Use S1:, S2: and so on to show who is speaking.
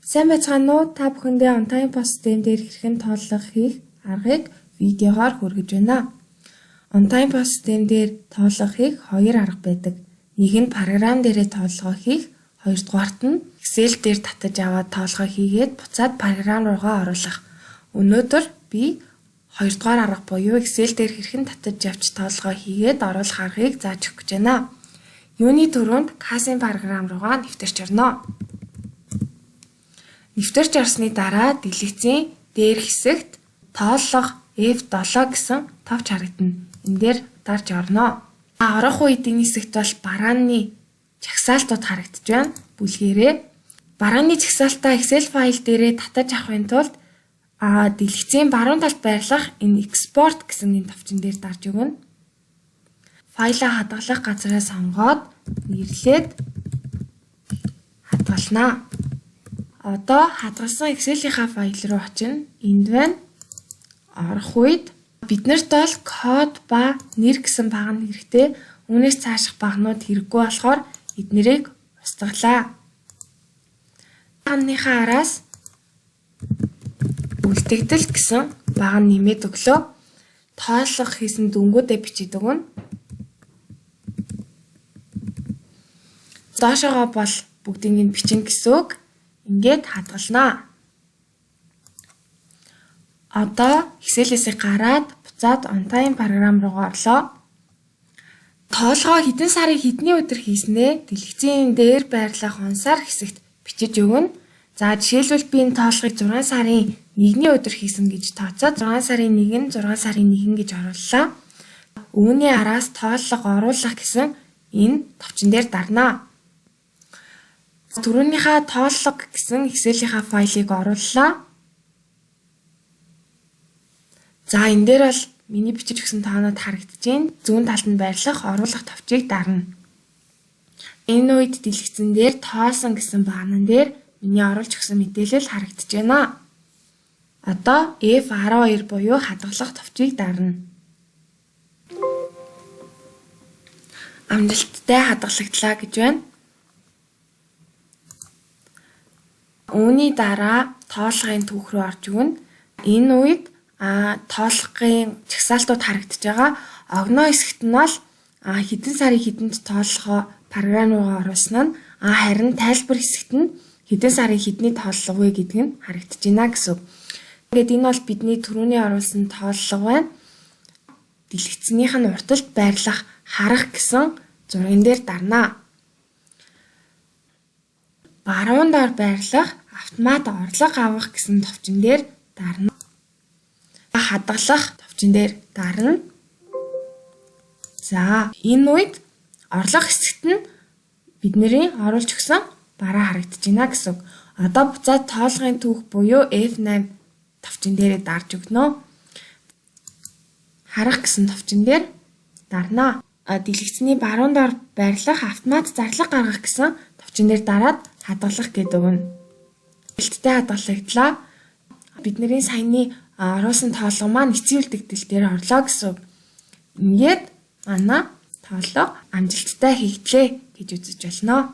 S1: Сайн байцгаана уу? Та бүхэндээ on time post систем дээр хэрхэн тооллого хийх аргыг видеогоор хүргэж байна. On time post систем дээр тооллого хийх хоёр арга байдаг. Нэг нь програм дээрээ тооллого хийх, хоёрдугаарт нь Excel дээр татаж аваад тооллого хийгээд буцаад програм руугаа оруулах. Өнөөдөр би хоёрдугаар арга буюу Excel дээр хэрхэн татаж авч тооллого хийгээд оруулах аргыг зааж өгөх гэж байна. Юуны түрүүнд Casing програм руугаа нэвтэрч орно. Нэвтэрч орсны дараа дэлгэцийн дээр хэсэгт тооллого F7 гэсэн товч харагдана. Энэ дээр дарж орно. Орох үед энэ хэсэгт бол барааны жагсаалтууд харагдаж байна. Бүлгээрээ барааны жагсаалтаа Excel файл дээрээ татаж авахын тулд дэлгэцийн баруун талд байрлах энэ export гэсэн энэ товчон дээр дарж өгнө. Файлаа хадгалах газраа сонгоод нэрлээд хадгалнаа. Одоо хадгалсан Excel-ийнхаа файл руу очино. Энд байна. Орох үед биднэрт бол код ба нэр гэсэн баг нь хэрэгтэй. Үүнээс цааших багнууд хэрэггүй болохоор эднэрийг устгалаа. Багныхаа араас үлдэгдэл гэсэн баг нь нэмээд өглөө. Тооллого хийсэн дүнгуудээ бичиж өгнө. Доошоогоо бол бүгдийг нь бичин гэсэн үг. Ингээд хадгалнаа. Одоо Excel-ээс гараад буцаад on time програм руугаа орлоо. Тоолгоо хэдэн сарын хэдний өдөр хийснээ дэлгэцийн дээр байрлах онсаар хэсэгт бичиж өгнө. За жишээлбэл би энэ тоолгыг 6 сарын 1-ний өдөр хийсэн гэж тооцоод 6 сарын 1 нь 6 сарын 1 гэж орууллаа. Үүний араас тооллого оруулах гэсэн энэ товчон дээр дарнаа. Түрүүнийхээ тооллого гэсэн Excel-ийнхаа файлыг орууллаа. За энэ дээр бол миний бичиж өгсөн тоонууд харагдаж байна. Зүүн талд нь байрлах оруулах товчийг дарна. Энэ үед дэлгэцэн дээр тоосон гэсэн багнан дээр миний оруулж өгсөн мэдээлэл харагдаж байна. Одоо F12 буюу хадгалах товчийг дарна. Амжилттай хадгалагдлаа гэж байна. Үүний дараа тоолгын түүх рүү орж өгнө. Энэ үед тоолгын жагсаалтууд харагдаж байгаа. Огноо хэсэгт нь бол хэдэн сарын хэдэнд тоолгоо програм руугаа оруулсан нь харин тайлбар хэсэгт нь хэдэн сарын хэдний тооллого вэ гэдг нь харагдаж байна гэсэн үг. Ингээд энэ бол бидний түрүүний оруулсан тооллого байна. Дэлгэцнийх нь урталт байрлах харах гэсэн зурган дээр дарнаа. Баруун доор байрлах автомат орлого авах гэсэн товчон дээр дарна. Хадгалах товчон дээр дарна. За энэ үед орлого хэсэгт нь бидний оруулж өгсөн бараа харагдаж байна гэсэн үг. Одоо буцаад тоолгын түүх буюу F8 товчон дээрээ дарж өгнө. Харах гэсэн товчон дээр дарнаа. Дэлгэцний баруун доор байрлах автомат зарлага гаргах гэсэн товчон дээр дараад хадгалах гэдэг нь. Бэлттэй хадгалагдлаа. Бидний саяны оруулсан тоолго маань эцсийн үлдэгдэл дээр орлоо гэсэн үг. Ингээд манай тоолго амжилттай хийгдлээ гэж үзэж болно.